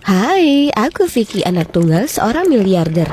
Hai, aku Vicky, anak tunggal seorang miliarder.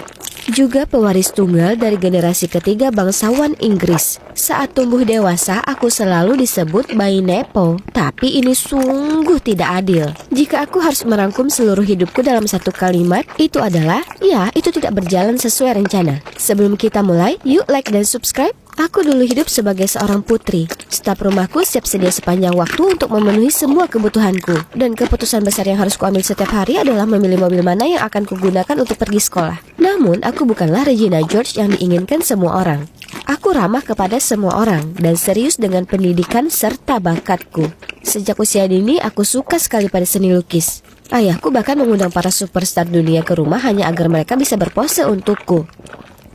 Juga pewaris tunggal dari generasi ketiga bangsawan Inggris. Saat tumbuh dewasa, aku selalu disebut bayi Nepo. Tapi ini sungguh tidak adil. Jika aku harus merangkum seluruh hidupku dalam satu kalimat, itu adalah, ya, itu tidak berjalan sesuai rencana. Sebelum kita mulai, yuk like dan subscribe. Aku dulu hidup sebagai seorang putri. Staf rumahku siap sedia sepanjang waktu untuk memenuhi semua kebutuhanku. Dan keputusan besar yang harus kuambil setiap hari adalah memilih mobil mana yang akan kugunakan untuk pergi sekolah. Namun, aku bukanlah Regina George yang diinginkan semua orang. Aku ramah kepada semua orang dan serius dengan pendidikan serta bakatku. Sejak usia dini, aku suka sekali pada seni lukis. Ayahku bahkan mengundang para superstar dunia ke rumah hanya agar mereka bisa berpose untukku.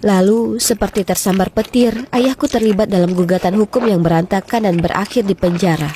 Lalu, seperti tersambar petir, ayahku terlibat dalam gugatan hukum yang berantakan dan berakhir di penjara.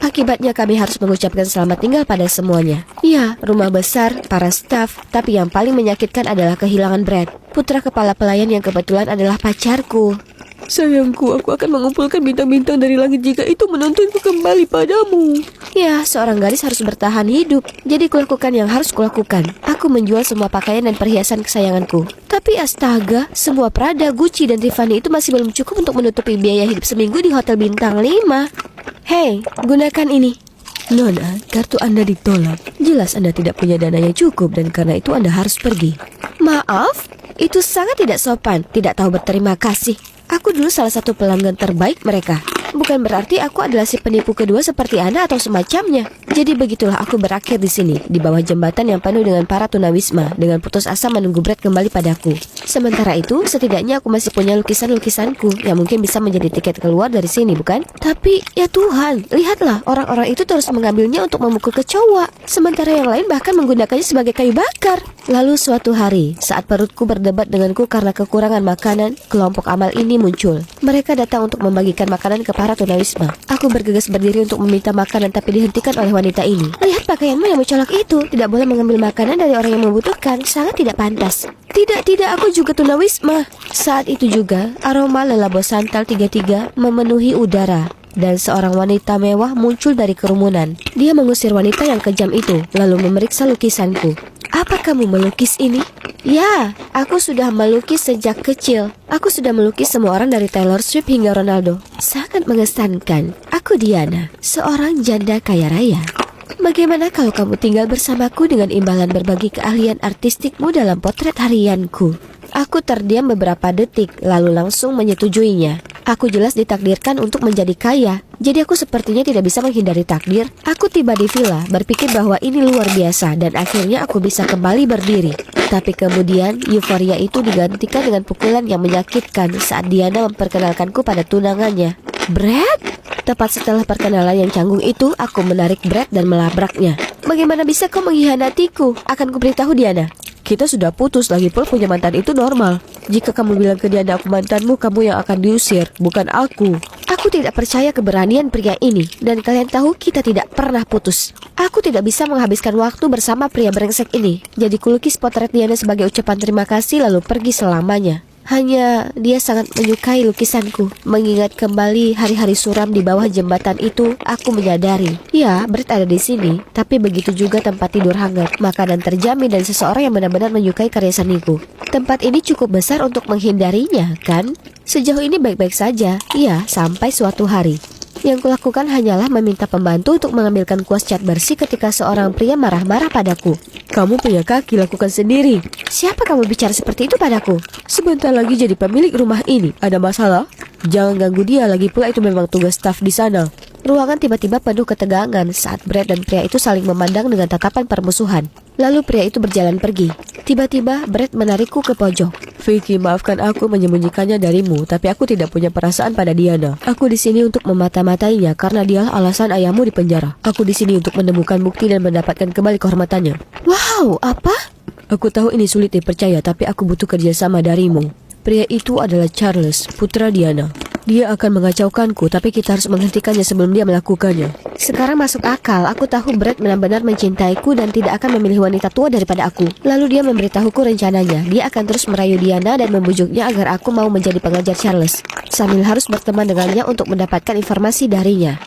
Akibatnya kami harus mengucapkan selamat tinggal pada semuanya. Ya, rumah besar, para staf, tapi yang paling menyakitkan adalah kehilangan Brad, putra kepala pelayan yang kebetulan adalah pacarku. Sayangku, aku akan mengumpulkan bintang-bintang dari langit jika itu menuntunku kembali padamu. Ya, seorang gadis harus bertahan hidup. Jadi kulakukan yang harus kulakukan. Aku menjual semua pakaian dan perhiasan kesayanganku. Tapi astaga, semua Prada, Gucci, dan Tiffany itu masih belum cukup untuk menutupi biaya hidup seminggu di hotel bintang 5. Hei, gunakan ini. Nona, kartu Anda ditolak. Jelas Anda tidak punya dana yang cukup dan karena itu Anda harus pergi. Maaf, itu sangat tidak sopan. Tidak tahu berterima kasih. Aku dulu salah satu pelanggan terbaik mereka. Bukan berarti aku adalah si penipu kedua seperti Anda atau semacamnya. Jadi begitulah aku berakhir di sini, di bawah jembatan yang penuh dengan para tunawisma, dengan putus asa menunggu Brad kembali padaku. Sementara itu, setidaknya aku masih punya lukisan-lukisanku yang mungkin bisa menjadi tiket keluar dari sini, bukan? Tapi, ya Tuhan, lihatlah, orang-orang itu terus mengambilnya untuk memukul kecoa. Sementara yang lain bahkan menggunakannya sebagai kayu bakar. Lalu suatu hari, saat perutku berdebat denganku karena kekurangan makanan, kelompok amal ini muncul. Mereka datang untuk membagikan makanan ke para tunawisma. Aku bergegas berdiri untuk meminta makanan tapi dihentikan oleh wanita ini. Lihat pakaianmu yang mencolok itu. Tidak boleh mengambil makanan dari orang yang membutuhkan. Sangat tidak pantas. Tidak, aku juga tunawisma. Saat itu juga, aroma lelabo santal 33 memenuhi udara. Dan seorang wanita mewah muncul dari kerumunan. Dia mengusir wanita yang kejam itu, lalu memeriksa lukisanku. Apa kamu melukis ini? Ya, aku sudah melukis sejak kecil. Aku sudah melukis semua orang dari Taylor Swift hingga Ronaldo. Sangat mengesankan. Aku Diana, seorang janda kaya raya. Bagaimana kalau kamu tinggal bersamaku dengan imbalan berbagi keahlian artistikmu dalam potret harianku? Aku terdiam beberapa detik, lalu langsung menyetujuinya. Aku jelas ditakdirkan untuk menjadi kaya. Jadi aku sepertinya tidak bisa menghindari takdir. Aku tiba di villa, berpikir bahwa ini luar biasa, dan akhirnya aku bisa kembali berdiri. Tapi kemudian, euforia itu digantikan dengan pukulan yang menyakitkan saat Diana memperkenalkanku pada tunangannya. Brad? Tepat setelah perkenalan yang canggung itu, aku menarik Brad dan melabraknya. Bagaimana bisa kau mengkhianatiku? Akan kuberitahu Diana. Kita sudah putus, lagi pula punya mantan itu normal. Jika kamu bilang ke Diana aku mantanmu, kamu yang akan diusir, bukan aku. Aku tidak percaya keberanian pria ini. Dan kalian tahu kita tidak pernah putus. Aku tidak bisa menghabiskan waktu bersama pria brengsek ini. Jadi kulukis potret Diana sebagai ucapan terima kasih lalu pergi selamanya. Hanya dia sangat menyukai lukisanku. Mengingat kembali hari-hari suram di bawah jembatan itu, aku menyadari, ya, Brad ada di sini. Tapi begitu juga tempat tidur hangat, makanan terjamin, dan seseorang yang benar-benar menyukai karya seniku. Tempat ini cukup besar untuk menghindarinya, kan? Sejauh ini baik-baik saja, ya, sampai suatu hari. Yang kulakukan hanyalah meminta pembantu untuk mengambilkan kuas cat bersih ketika seorang pria marah-marah padaku. Kamu punya kaki, lakukan sendiri. Siapa kamu bicara seperti itu padaku? Sebentar lagi jadi pemilik rumah ini. Ada masalah? Jangan ganggu dia, lagi pula itu memang tugas staf di sana. Ruangan tiba-tiba penuh ketegangan saat Brad dan pria itu saling memandang dengan tatapan permusuhan. Lalu pria itu berjalan pergi. Tiba-tiba Brad menarikku ke pojok. Vicky, maafkan aku menyembunyikannya darimu, tapi aku tidak punya perasaan pada Diana. Aku di sini untuk memata-matainya karena dialah alasan ayahmu di penjara. Aku di sini untuk menemukan bukti dan mendapatkan kembali kehormatannya. Wow, apa? Aku tahu ini sulit dipercaya, tapi aku butuh kerjasama darimu. Pria itu adalah Charles, putra Diana. Dia akan mengacaukanku, tapi kita harus menghentikannya sebelum dia melakukannya. Sekarang masuk akal, aku tahu Brad benar-benar mencintaiku dan tidak akan memilih wanita tua daripada aku. Lalu dia memberitahuku rencananya. Dia akan terus merayu Diana dan membujuknya agar aku mau menjadi pengajar Charles, sambil harus berteman dengannya untuk mendapatkan informasi darinya.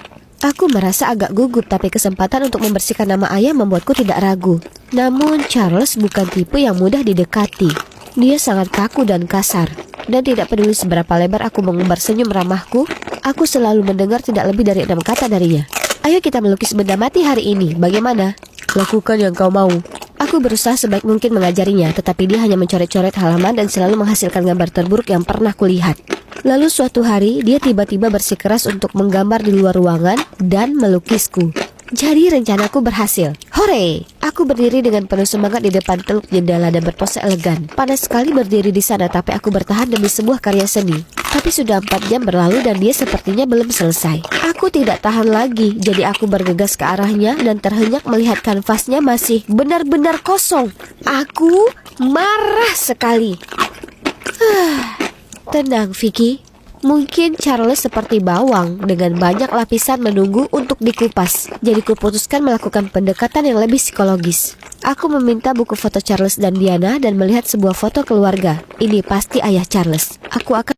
Aku merasa agak gugup, tapi kesempatan untuk membersihkan nama ayah membuatku tidak ragu. Namun Charles bukan tipe yang mudah didekati. Dia sangat kaku dan kasar. Dan tidak peduli seberapa lebar aku mengumbar senyum ramahku, aku selalu mendengar tidak lebih dari 6 kata darinya. Ayo kita melukis benda mati hari ini, bagaimana? Lakukan yang kau mau. Aku berusaha sebaik mungkin mengajarinya, tetapi dia hanya mencoret-coret halaman dan selalu menghasilkan gambar terburuk yang pernah kulihat. Lalu suatu hari, dia tiba-tiba bersikeras untuk menggambar di luar ruangan dan melukisku. Jadi rencanaku berhasil. Hore! Aku berdiri dengan penuh semangat di depan teluk jendela dan berpose elegan. Panas sekali berdiri di sana, tapi aku bertahan demi sebuah karya seni. Tapi sudah 4 jam berlalu dan dia sepertinya belum selesai. Aku tidak tahan lagi, jadi aku bergegas ke arahnya dan terhenyak melihat kanvasnya masih benar-benar kosong. Aku marah sekali. Tenang, Vicky. Mungkin Charles seperti bawang dengan banyak lapisan menunggu untuk dikupas. Jadi kuputuskan melakukan pendekatan yang lebih psikologis. Aku meminta buku foto Charles dan Diana dan melihat sebuah foto keluarga. Ini pasti ayah Charles. Aku akan